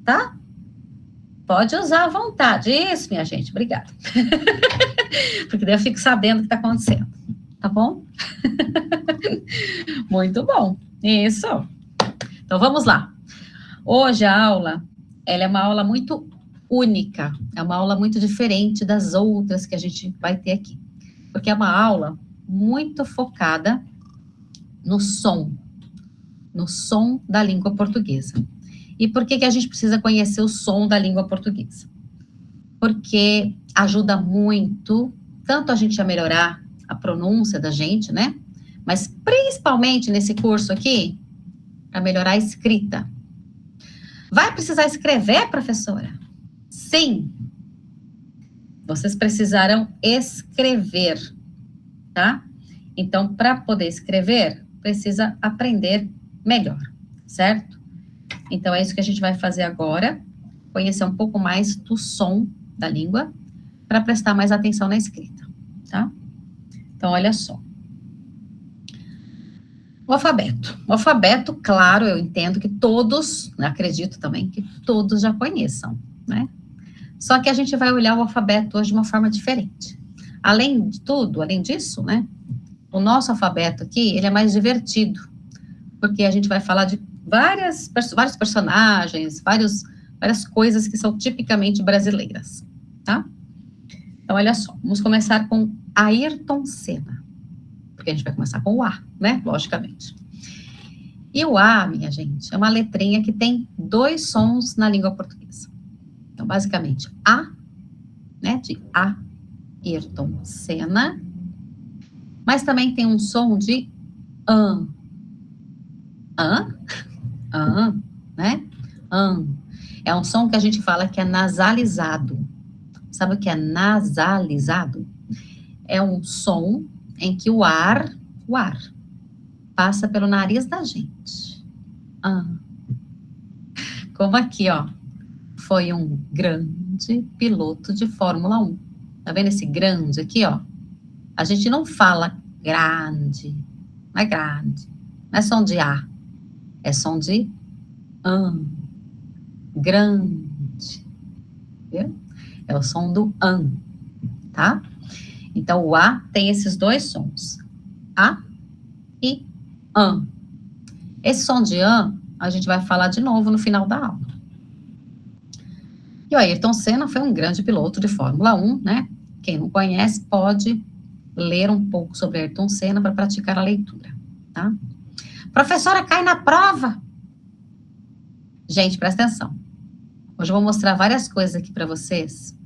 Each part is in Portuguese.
tá? Pode usar à vontade. Isso, minha gente, obrigada. Porque daí eu fico sabendo o que está acontecendo, tá bom? Muito bom, isso. Então, vamos lá. Hoje a aula, ela é uma aula muito única, é uma aula muito diferente das outras que a gente vai ter aqui. Porque é uma aula muito focada no som da língua portuguesa. E por que a gente precisa conhecer o som da língua portuguesa? Porque ajuda muito, tanto a gente a melhorar a pronúncia da gente, né? Mas principalmente nesse curso aqui, a melhorar a escrita. Vai precisar escrever, professora? Sim. Vocês precisarão escrever, tá? Então, para poder escrever, precisa aprender melhor, certo? Então, é isso que a gente vai fazer agora, conhecer um pouco mais do som da língua, para prestar mais atenção na escrita, tá? Então, olha só. O alfabeto. O alfabeto, claro, eu entendo que todos, acredito também, que todos já conheçam, né? Só que a gente vai olhar o alfabeto hoje de uma forma diferente. Além de tudo, além disso, né? O nosso alfabeto aqui, ele é mais divertido, porque a gente vai falar de vários personagens, várias coisas que são tipicamente brasileiras, tá? Então, olha só, vamos começar com Ayrton Senna, porque a gente vai começar com o A, né? Logicamente. E o A, minha gente, é uma letrinha que tem 2 sons na língua portuguesa. Então, basicamente, A, né, de Ayrton Senna, mas também tem um som de an. Né? É um som que a gente fala que é nasalizado. Sabe o que é nasalizado? É um som em que o ar passa pelo nariz da gente. Como aqui, ó, foi um grande piloto de Fórmula 1. Tá vendo esse grande aqui, ó? A gente não fala grande, não é grande, não é som de A, é som de grande, viu? É o som do tá? Então, o A tem esses 2 sons, A e an. Esse som de an, a gente vai falar de novo no final da aula. E o Ayrton Senna foi um grande piloto de Fórmula 1, né? Quem não conhece pode ler um pouco sobre Ayrton Senna para praticar a leitura, tá? Professora, cai na prova! Gente, presta atenção. Hoje eu vou mostrar várias coisas aqui para vocês,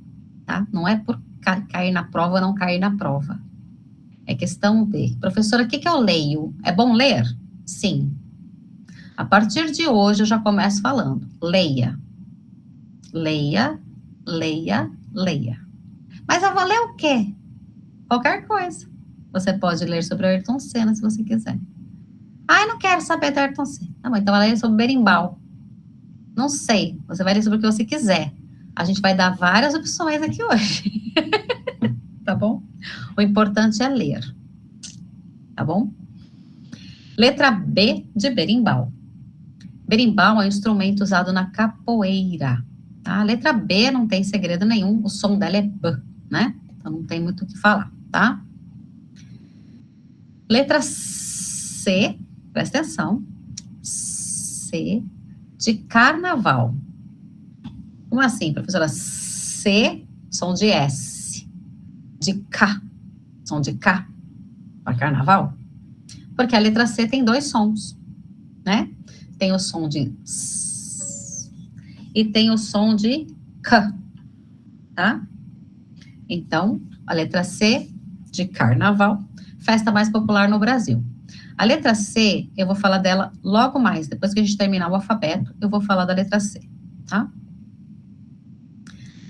tá? Não é por cair na prova ou não cair na prova. É questão de... Professora, o que eu leio? É bom ler? Sim. A partir de hoje eu já começo falando. Leia. Leia, leia, leia. Mas eu vou ler o quê? Qualquer coisa. Você pode ler sobre o Ayrton Senna, se você quiser. Ah, eu não quero saber do Ayrton Senna. Tá bom, então vai ler sobre berimbau. Não sei, você vai ler sobre o que você quiser. A gente vai dar várias opções aqui hoje. Tá bom? O importante é ler. Tá bom? Letra B de berimbau. Berimbau é um instrumento usado na capoeira. Tá? A letra B não tem segredo nenhum, o som dela é B, né? Então não tem muito o que falar, tá? Letra C, presta atenção. C de carnaval. Como assim, professora? C, som de S. De K, som de K, para carnaval. Porque a letra C tem 2 sons, né? Tem o som de S e tem o som de K, tá? Então, a letra C de carnaval, festa mais popular no Brasil. A letra C, eu vou falar dela logo mais, depois que a gente terminar o alfabeto, eu vou falar da letra C, tá?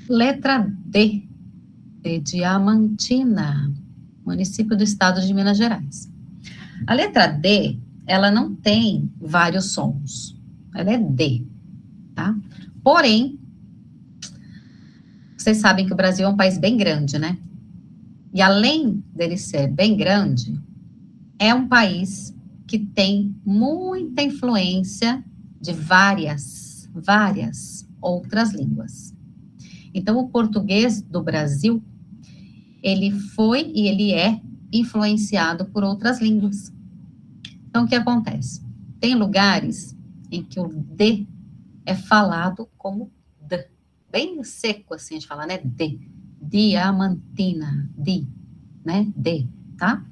Letra D, de Diamantina, município do estado de Minas Gerais. A letra D, ela não tem vários sons, ela é D, tá? Porém, vocês sabem que o Brasil é um país bem grande, né? E além dele ser bem grande, é um país que tem muita influência de várias outras línguas. Então, o português do Brasil, ele foi e ele é influenciado por outras línguas. Então, o que acontece? Tem lugares em que o D é falado como D, bem seco assim, a gente fala, né? D, diamantina, né? D, tá?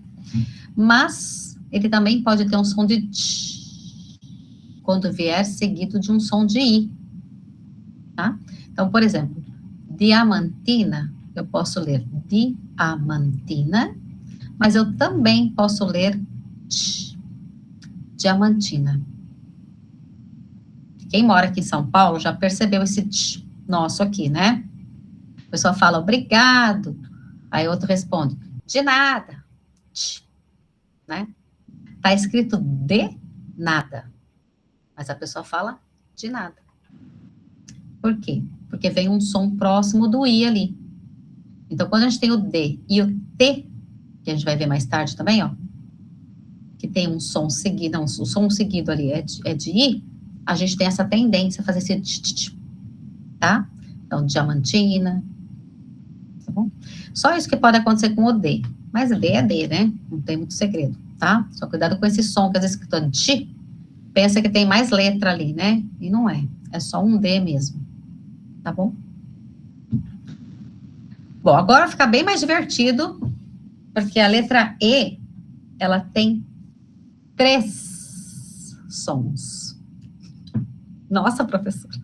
Mas ele também pode ter um som de tch, quando vier seguido de um som de I, tá? Então, por exemplo, diamantina, eu posso ler diamantina, mas eu também posso ler tch, diamantina. Quem mora aqui em São Paulo já percebeu esse tch nosso aqui, né? A pessoa fala obrigado, aí outro responde de nada, tch, né? Tá escrito de nada, mas a pessoa fala de nada. Por quê? Porque vem um som próximo do I ali. Então, quando a gente tem o D e o T, que a gente vai ver mais tarde também, ó, que tem um som seguido, não, o som seguido ali é de I, a gente tem essa tendência a fazer esse tch, tá? Então, diamantina, tá bom? Só isso que pode acontecer com o D, mas D é D, né? Não tem muito segredo, tá? Só cuidado com esse som, que às vezes escrito tch, pensa que tem mais letra ali, né? E não é, é só um D mesmo, tá bom? Bom, agora fica bem mais divertido, porque a letra E, ela tem 3 sons. Nossa, professora.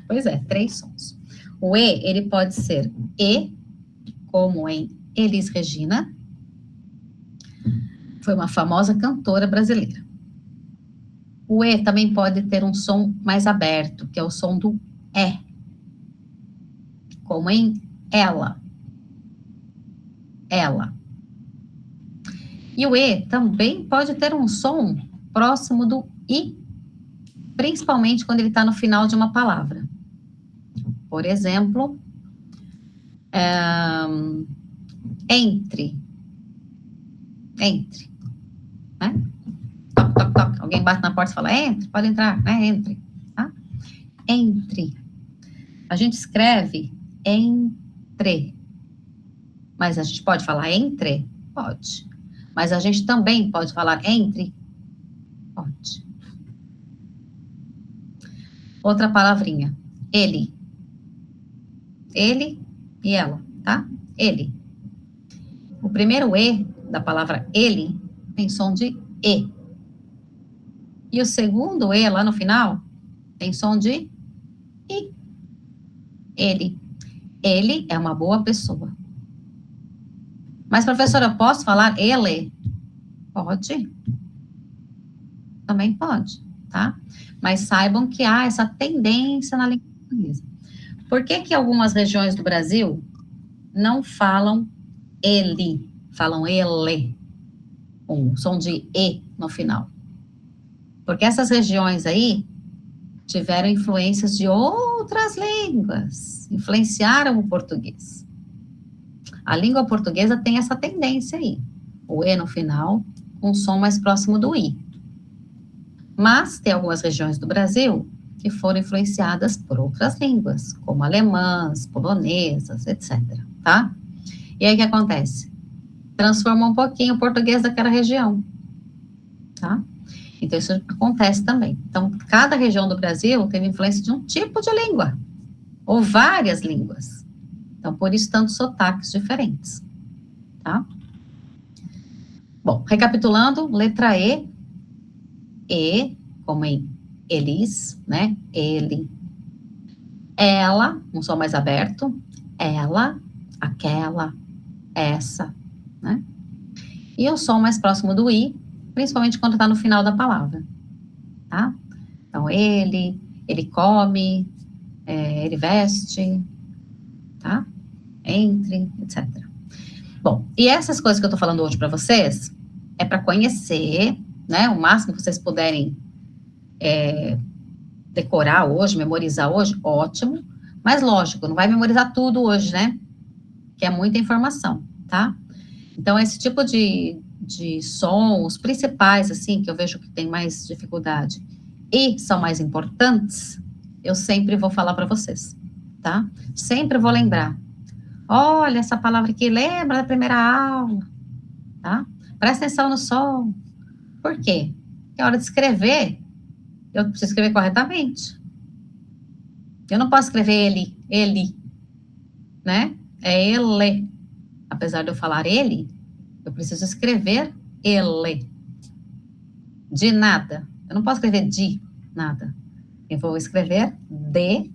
Pois é, 3 sons. O E, ele pode ser E, como em Elis Regina, foi uma famosa cantora brasileira. O E também pode ter um som mais aberto, que é o som do E, como em ela. Ela. E o E também pode ter um som próximo do I, principalmente quando ele está no final de uma palavra. Por exemplo, entre, né? Toc, toc, toc. Alguém bate na porta e fala, entre, pode entrar, né? Entre, tá? Entre. A gente escreve entre, mas a gente pode falar entre? Pode. Mas a gente também pode falar entre? Pode. Outra palavrinha, ele. Ele e ela, tá? Ele. O primeiro E da palavra ele tem som de E. E o segundo E lá no final tem som de I. Ele. Ele é uma boa pessoa. Mas, professora, eu posso falar ele? Pode. Também pode, tá? Mas saibam que há essa tendência na língua portuguesa. Por que que algumas regiões do Brasil não falam ele, falam ele, com o som de E no final? Porque essas regiões aí tiveram influências de outras línguas, influenciaram o português. A língua portuguesa tem essa tendência aí, o E no final, com um som mais próximo do I. Mas tem algumas regiões do Brasil que foram influenciadas por outras línguas, como alemãs, polonesas, etc., tá? E aí o que acontece? Transforma um pouquinho o português daquela região, tá? Então isso acontece também. Então, cada região do Brasil teve influência de um tipo de língua, ou várias línguas. Então, por isso, tantos sotaques diferentes, tá? Bom, recapitulando, letra E, como em Elis, né? Ele. Ela, um som mais aberto. Ela, aquela, essa, né? E o som mais próximo do I, principalmente quando está no final da palavra, tá? Então, ele come, ele veste, tá? Entre, etc. Bom, e essas coisas que eu tô falando hoje para vocês é para conhecer, né? O máximo que vocês puderem decorar hoje, memorizar hoje, ótimo. Mas lógico, não vai memorizar tudo hoje, né? Que é muita informação, tá? Então, esse tipo de sons principais, assim, que eu vejo que tem mais dificuldade e são mais importantes, eu sempre vou falar para vocês, tá? Sempre vou lembrar. Olha essa palavra aqui, lembra da primeira aula, tá? Presta atenção no som. Por quê? Porque a hora de escrever, eu preciso escrever corretamente. Eu não posso escrever ele, né? É ele. Apesar de eu falar ele, eu preciso escrever ele. De nada. Eu não posso escrever de nada. Eu vou escrever de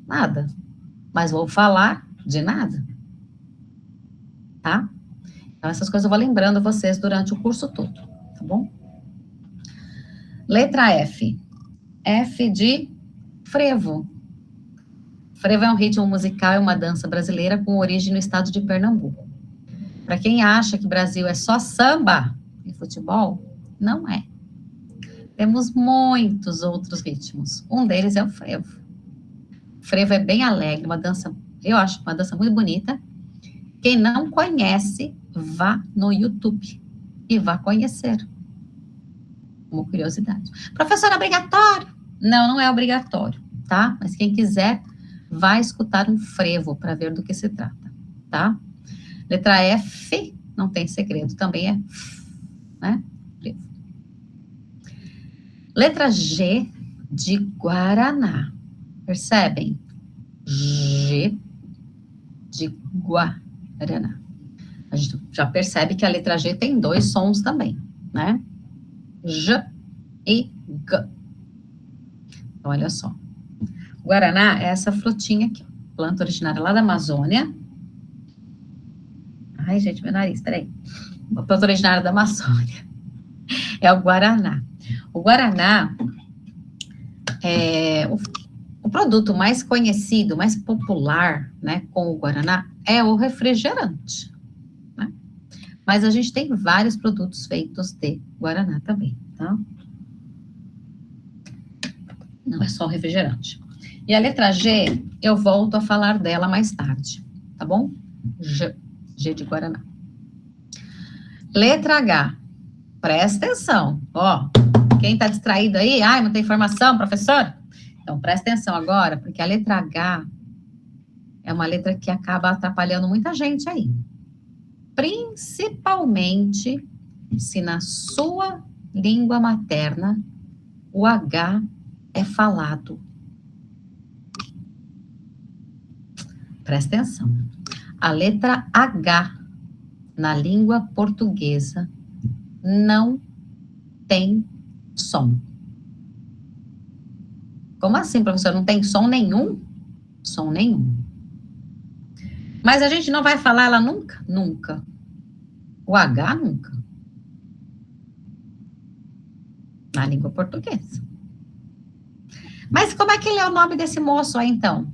nada. Mas vou falar de nada. Tá? Então, essas coisas eu vou lembrando vocês durante o curso todo. Tá bom? Letra F. F de frevo. Frevo é um ritmo musical e uma dança brasileira com origem no estado de Pernambuco. Para quem acha que Brasil é só samba e futebol, não é. Temos muitos outros ritmos. Um deles é o frevo. O frevo é bem alegre, uma dança, eu acho uma dança muito bonita. Quem não conhece, vá no YouTube e vá conhecer. Uma curiosidade. Professor, é obrigatório? Não, não é obrigatório, tá? Mas quem quiser, vai escutar um frevo para ver do que se trata, tá? Letra F, não tem segredo, também é, né? Frevo. Letra G de Guaraná. Percebem? G de Guaraná. A gente já percebe que a letra G tem dois sons também, né? J e G. Então, olha só. Guaraná é essa frutinha aqui, planta originária lá da Amazônia. Ai, gente, meu nariz, peraí. Uma planta originária da Amazônia. É o Guaraná. O Guaraná é o produto mais conhecido, mais popular, né, com o Guaraná, é o refrigerante, né? Mas a gente tem vários produtos feitos de Guaraná também, tá? Não é só o refrigerante. E a letra G, eu volto a falar dela mais tarde, tá bom? G de Guaraná. Letra H, presta atenção, ó. Quem tá distraído aí? Ai, não tem informação, professor? Então, presta atenção agora, porque a letra H é uma letra que acaba atrapalhando muita gente aí. Principalmente se na sua língua materna o H é falado. Presta atenção. A letra H na língua portuguesa não tem som. Como assim, professor? Não tem som nenhum? Som nenhum. Mas a gente não vai falar ela nunca? Nunca. O H nunca. Na língua portuguesa. Mas como é que ele é o nome desse moço aí, então?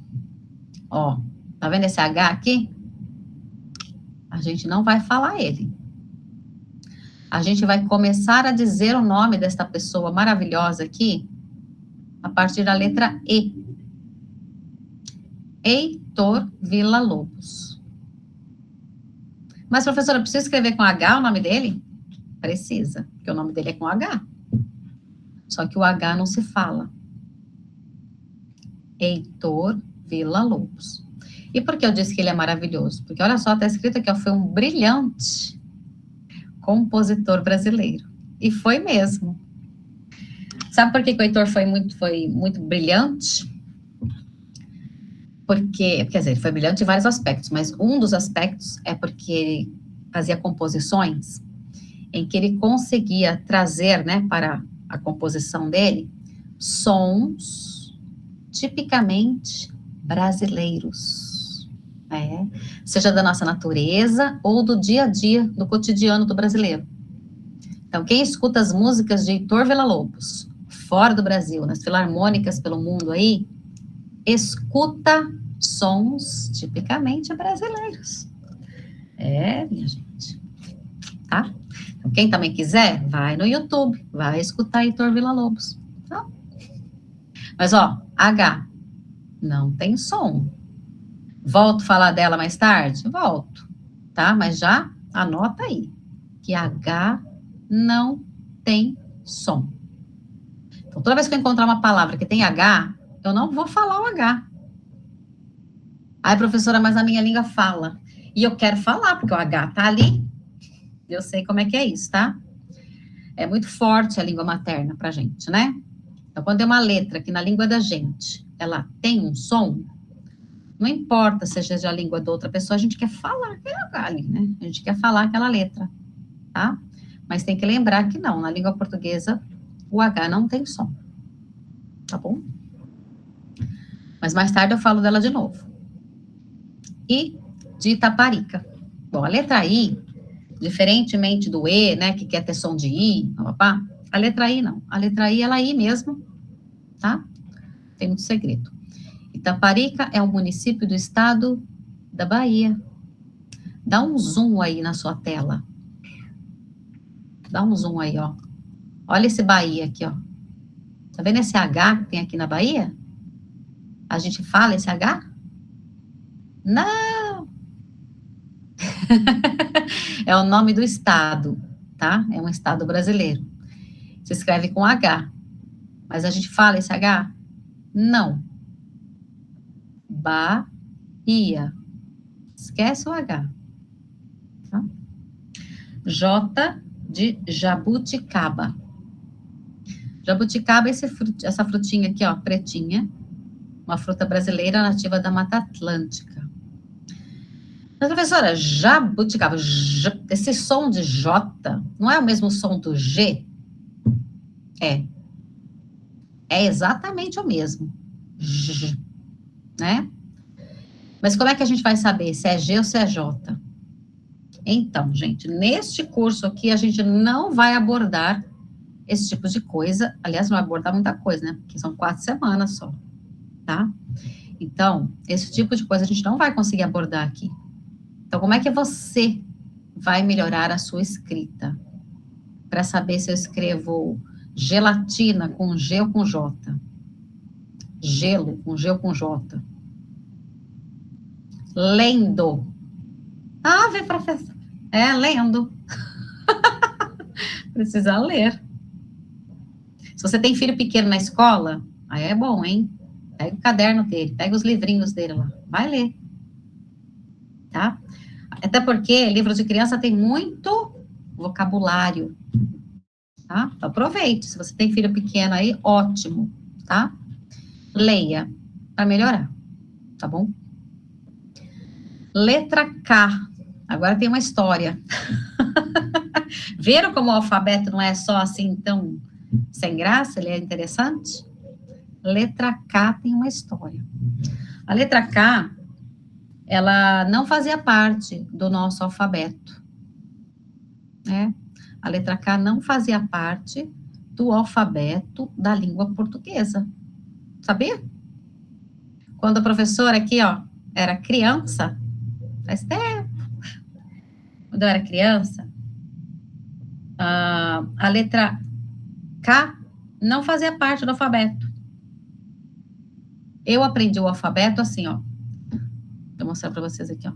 Ó, tá vendo esse H aqui? A gente não vai falar ele. A gente vai começar a dizer o nome desta pessoa maravilhosa aqui a partir da letra E. Heitor Villa-Lobos. Mas, professora, precisa escrever com H o nome dele? Precisa, porque o nome dele é com H. Só que o H não se fala. Heitor Villa-Lobos. E por que eu disse que ele é maravilhoso? Porque, olha só, está escrito aqui, ó, foi um brilhante compositor brasileiro. E foi mesmo. Sabe por que o Heitor foi muito brilhante? Porque, quer dizer, ele foi brilhante em vários aspectos, mas um dos aspectos é porque ele fazia composições em que ele conseguia trazer, né, para a composição dele, sons tipicamente brasileiros, seja da nossa natureza ou do dia a dia, do cotidiano do brasileiro. Então, quem escuta as músicas de Heitor Villa-Lobos, fora do Brasil, nas filarmônicas pelo mundo aí, escuta sons tipicamente brasileiros. Minha gente. Tá? Então, quem também quiser, vai no YouTube, vai escutar Heitor Villa-Lobos. Tá? Mas, ó, H, não tem som. Volto a falar dela mais tarde? Volto, tá? Mas já anota aí, que H não tem som. Então, toda vez que eu encontrar uma palavra que tem H, Eu não vou falar o H. Ai, professora, mas a minha língua fala. E eu quero falar, porque o H tá ali. Eu sei como é que é isso, tá? É muito forte a língua materna pra gente, né? Então, quando é uma letra que na língua da gente, ela tem um som, não importa se seja a língua de outra pessoa, a gente quer falar aquele H ali, né? A gente quer falar aquela letra, tá? Mas tem que lembrar que não, na língua portuguesa, o H não tem som, tá bom? Mas mais tarde eu falo dela de novo. I de Itaparica. Bom, a letra I, diferentemente do E, né, que quer ter som de I, papá, a letra I não. A letra I, ela é I mesmo, tá? Tem muito segredo. Itaparica é um município do estado da Bahia. Dá um zoom aí na sua tela. Dá um zoom aí, ó. Olha esse Bahia aqui, ó. Tá vendo esse H que tem aqui na Bahia? A gente fala esse H? Não! É o nome do estado, tá? É um estado brasileiro. Se escreve com H. Mas a gente fala esse H? Não. Bahia. Esquece o H. Tá? J de jabuticaba. Jabuticaba é essa frutinha aqui, ó, pretinha. Uma fruta brasileira nativa da Mata Atlântica. Mas, professora, jabuticaba, esse som de J, não é o mesmo som do G? É. É exatamente o mesmo. J, né? Mas como é que a gente vai saber se é G ou se é J? Então, gente, neste curso aqui, a gente não vai abordar esse tipo de coisa. Aliás, não vai abordar muita coisa, né? Porque são 4 semanas só, tá? Então, esse tipo de coisa a gente não vai conseguir abordar aqui. Então, como é que você vai melhorar a sua escrita? Para saber se eu escrevo gelatina com G ou com J? Gelo com G ou com J? Lendo. Ah, vem, professor. É, lendo. Precisa ler. Se você tem filho pequeno na escola, aí é bom, hein? Pega o caderno dele, pega os livrinhos dele lá. Vai ler. Tá? Até porque livro de criança tem muito vocabulário. Tá? Então, aproveite. Se você tem filho pequeno aí, ótimo. Tá? Leia para melhorar. Tá bom? Letra K. Agora tem uma história. Viram como o alfabeto não é só assim tão sem graça? Ele é interessante? Letra K tem uma história. A letra K, ela não fazia parte do nosso alfabeto. Né? A letra K não fazia parte do alfabeto da língua portuguesa. Sabia? Quando a professora aqui, ó, era criança, faz tempo, quando eu era criança, a letra K não fazia parte do alfabeto. Eu aprendi o alfabeto assim, ó. Vou mostrar para vocês aqui, ó.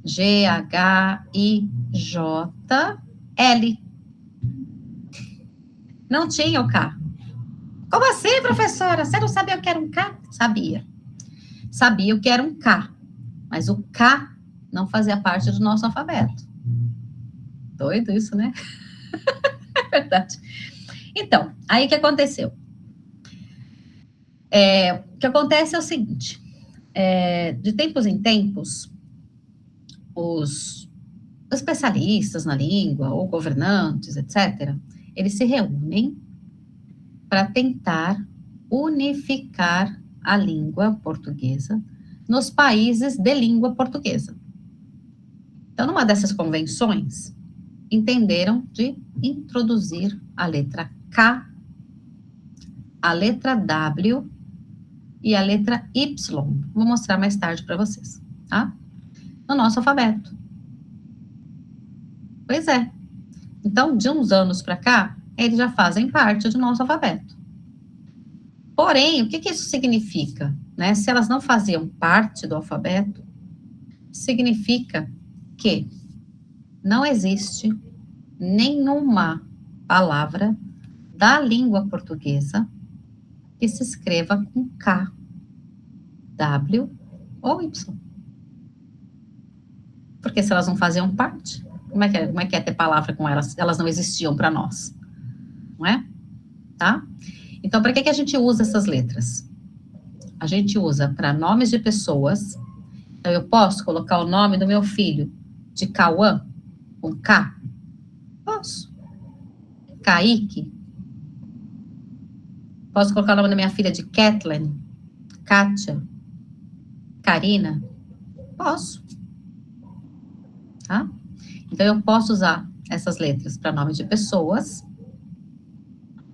G, H, I, J, L. Não tinha o K. Como assim, professora? Você não sabia o que era um K? Sabia. Sabia o que era um K. Mas o K não fazia parte do nosso alfabeto. Doido isso, né? É verdade. Então, aí o que aconteceu? O que acontece é o seguinte. De tempos em tempos, os especialistas na língua, ou governantes, etc., eles se reúnem para tentar unificar a língua portuguesa nos países de língua portuguesa. Então, numa dessas convenções, entenderam de introduzir a letra K, a letra W e a letra Y. Vou mostrar mais tarde para vocês, tá? No nosso alfabeto. Pois é. Então, de uns anos para cá, eles já fazem parte do nosso alfabeto. Porém, o que isso significa? Né? Se elas não faziam parte do alfabeto, significa que não existe nenhuma palavra da língua portuguesa que se escreva com K, W ou Y. Porque se elas não faziam parte, como é que é ter palavra com elas? Elas não existiam para nós, não é? Tá? Então, para que a gente usa essas letras? A gente usa para nomes de pessoas. Então, eu posso colocar o nome do meu filho de Cauã, com K? Posso. Kaique. Posso colocar o nome da minha filha de Kathleen, Kátia, Karina? Posso. Tá? Então, eu posso usar essas letras para nome de pessoas,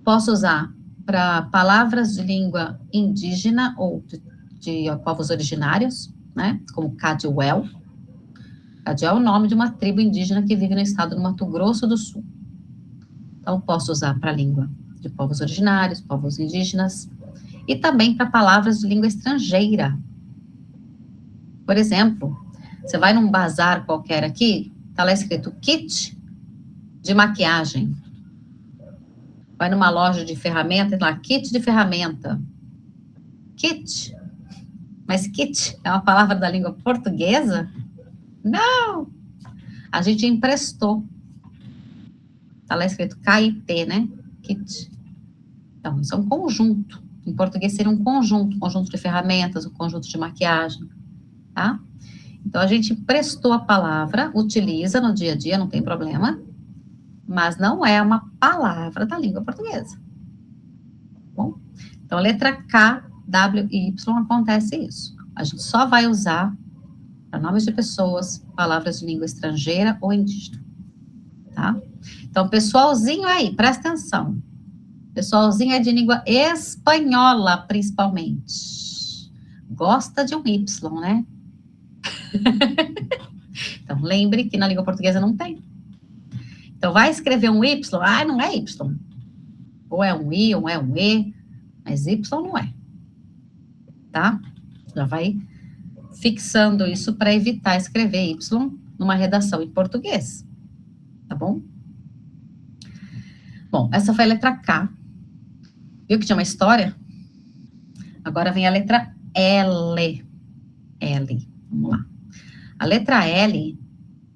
posso usar para palavras de língua indígena ou de povos originários, né? Como Cadiuel. Cadiuel é o nome de uma tribo indígena que vive no estado do Mato Grosso do Sul. Então, posso usar para a língua de povos originários, povos indígenas, e também para palavras de língua estrangeira. Por exemplo, você vai num bazar qualquer aqui, está lá escrito kit de maquiagem. Vai numa loja de ferramenta, tem lá kit de ferramenta. Kit? Mas kit é uma palavra da língua portuguesa? Não! A gente emprestou. Está lá escrito KIT, né? Kit. Então, isso é um conjunto. Em português seria um conjunto de ferramentas, um conjunto de maquiagem, tá? Então, a gente emprestou a palavra, utiliza no dia a dia, não tem problema, mas não é uma palavra da língua portuguesa. Bom, então, letra K, W e Y acontece isso. A gente só vai usar para nomes de pessoas, palavras de língua estrangeira ou indígena, tá? Então, pessoalzinho aí, presta atenção. Pessoalzinho é de língua espanhola, principalmente. Gosta de um Y, né? Então, lembre que na língua portuguesa não tem. Então, vai escrever um Y, não é Y. Ou é um I, ou é um E, mas Y não é. Tá? Já vai fixando isso para evitar escrever Y numa redação em português. Tá bom? Bom, essa foi a letra K. Viu que tinha uma história? Agora vem a letra L. L. Vamos lá. A letra L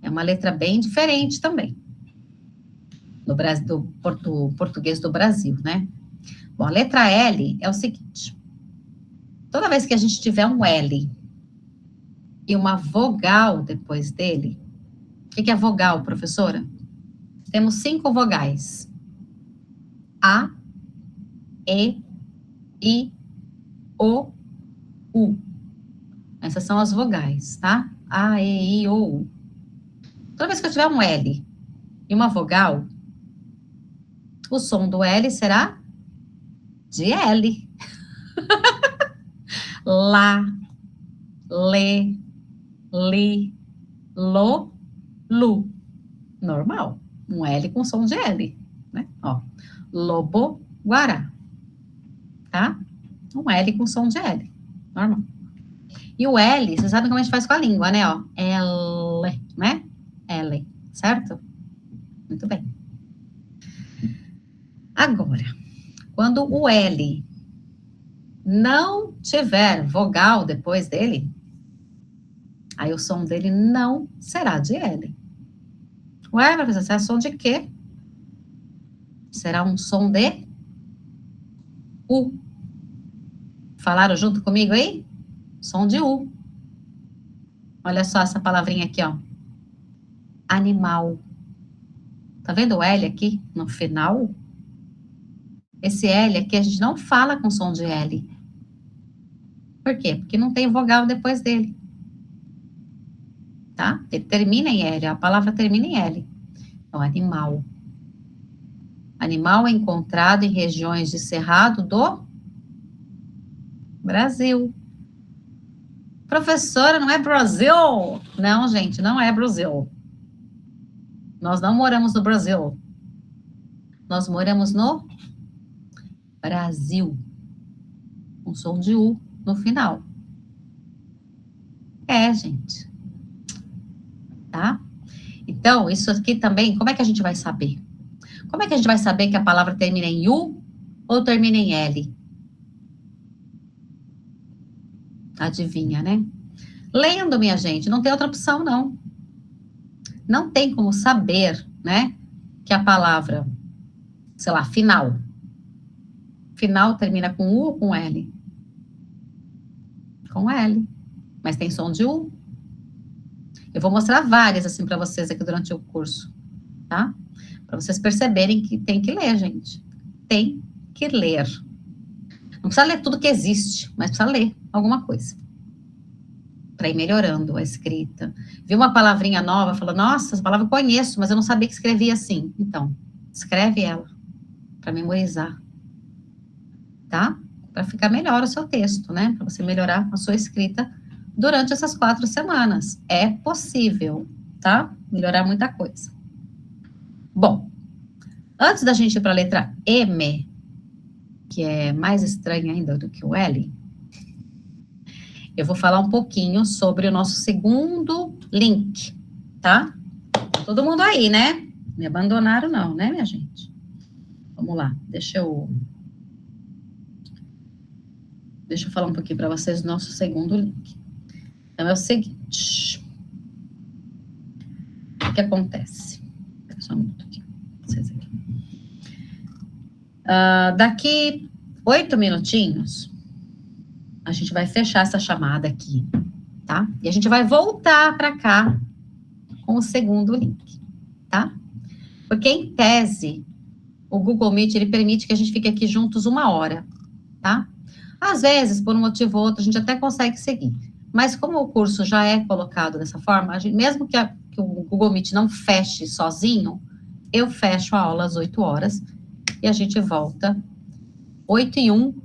é uma letra bem diferente também. Do português do Brasil, né? Bom, a letra L é o seguinte. Toda vez que a gente tiver um L e uma vogal depois dele, o que é vogal, professora? Temos 5 vogais. A, E, I, O, U. Essas são as vogais, tá? A, E, I, O, U. Toda vez que eu tiver um L e uma vogal, o som do L será de L. Lá, lê, li, lo, lu. Normal. Um L com som de L, né? Ó, lobo, guará. Tá? Um L com som de L. Normal. E o L, vocês sabem como a gente faz com a língua, né? Ó, L, né? L, certo? Muito bem. Agora, quando o L não tiver vogal depois dele, aí o som dele não será de L. Ué, professor, será som de quê? Será um som de U. Falaram junto comigo aí? Som de U. Olha só essa palavrinha aqui, ó. Animal. Tá vendo o L aqui no final? Esse L aqui a gente não fala com som de L. Por quê? Porque não tem vogal depois dele. Tá? Ele termina em L, a palavra termina em L. Então, animal. Animal é encontrado em regiões de cerrado do Brasil. Professora, não é Brasil? Não, gente, não é Brasil. Nós não moramos no Brasil. Nós moramos no Brasil. Com som de U no final. É, gente. Tá? Então, isso aqui também, como é que a gente vai saber? Como é que a gente vai saber que a palavra termina em U ou termina em L? adivinha, né? Lendo, minha gente, não tem outra opção, não. Não tem como saber, né, que a palavra, sei lá, final. Final termina com U ou com L? Com L. Mas tem som de U. Eu vou mostrar várias, assim, para vocês aqui durante o curso, tá? Para vocês perceberem que tem que ler, gente. Tem que ler. Não precisa ler tudo que existe, mas precisa ler alguma coisa. Para ir melhorando a escrita. Viu uma palavrinha nova, falou, nossa, essa palavra eu conheço, mas eu não sabia que escrevia assim. Então, escreve ela, para memorizar. Tá? Para ficar melhor o seu texto, né? Para você melhorar a sua escrita durante essas 4 semanas. É possível, tá? Melhorar muita coisa. Bom, antes da gente ir para a letra M, que é mais estranha ainda do que o L, eu vou falar um pouquinho sobre o nosso segundo link, tá? Todo mundo aí, né? Me abandonaram não, né, minha gente? Vamos lá, deixa eu falar um pouquinho para vocês do nosso segundo link. Então, é o seguinte. O que acontece? Só um minuto aqui. Vocês aqui. Daqui 8 minutinhos, a gente vai fechar essa chamada aqui, tá? E a gente vai voltar para cá com o segundo link, tá? Porque, em tese, o Google Meet, ele permite que a gente fique aqui juntos 1 hora, tá? Às vezes, por um motivo ou outro, a gente até consegue seguir. Mas como o curso já é colocado dessa forma, a gente, mesmo que o Google Meet não feche sozinho, eu fecho a aula às 8 horas e a gente volta 8h01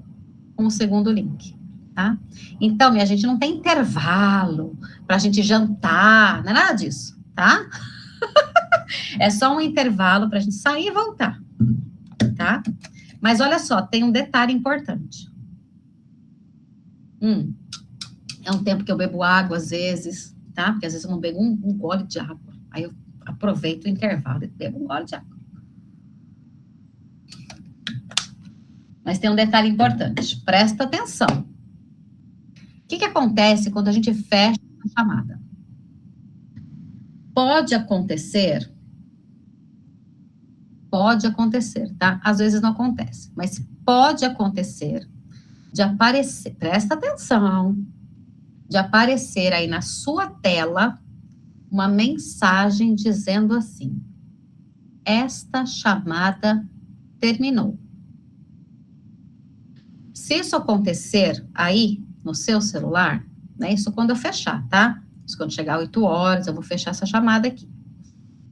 com o segundo link, tá? Então, minha gente, não tem intervalo para a gente jantar, não é nada disso, tá? É só um intervalo para a gente sair e voltar, tá? Mas olha só, tem um detalhe importante. É um tempo que eu bebo água, às vezes, tá? Porque às vezes eu não bebo um gole de água. Aí eu aproveito o intervalo e bebo um gole de água. Mas tem um detalhe importante. Presta atenção. O que acontece quando a gente fecha a chamada? Pode acontecer, tá? Às vezes não acontece, mas pode acontecer de aparecer, presta atenção, de aparecer aí na sua tela uma mensagem dizendo assim: esta chamada terminou. Se isso acontecer aí no seu celular, né, isso quando eu fechar, tá? Isso quando chegar 8 horas, eu vou fechar essa chamada aqui.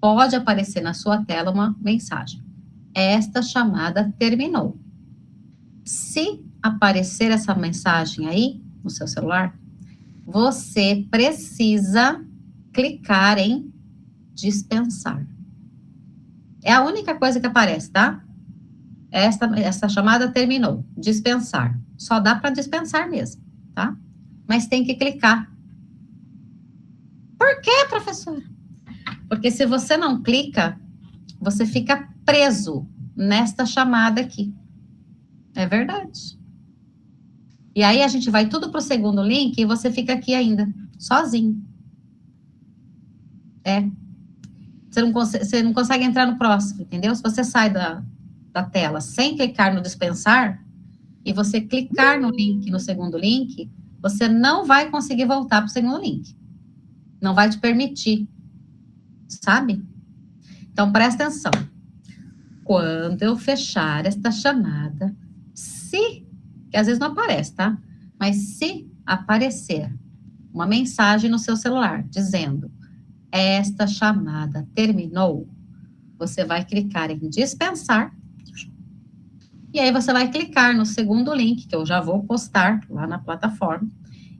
Pode aparecer na sua tela uma mensagem: esta chamada terminou. Se aparecer essa mensagem aí no seu celular, você precisa clicar em dispensar. É a única coisa que aparece, tá? Essa chamada terminou. Dispensar. Só dá para dispensar mesmo, tá? Mas tem que clicar. Por quê, professora? Porque se você não clica, você fica preso nesta chamada aqui. É verdade. E aí a gente vai tudo para o segundo link e você fica aqui ainda, sozinho. Você não consegue entrar no próximo, entendeu? Se você sai da tela sem clicar no dispensar, e você clicar no link, no segundo link, você não vai conseguir voltar para o segundo link. Não vai te permitir, sabe? Então, presta atenção. Quando eu fechar esta chamada, que às vezes não aparece, tá? Mas se aparecer uma mensagem no seu celular dizendo: esta chamada terminou, você vai clicar em dispensar, e aí você vai clicar no segundo link, que eu já vou postar lá na plataforma,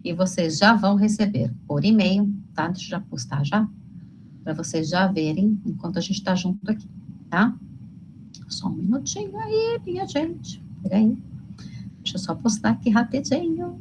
e vocês já vão receber por e-mail, tá? Deixa eu já postar já, para vocês já verem, enquanto a gente tá junto aqui, tá? Só um minutinho aí, minha gente. Peraí. Deixa eu só postar aqui rapidinho.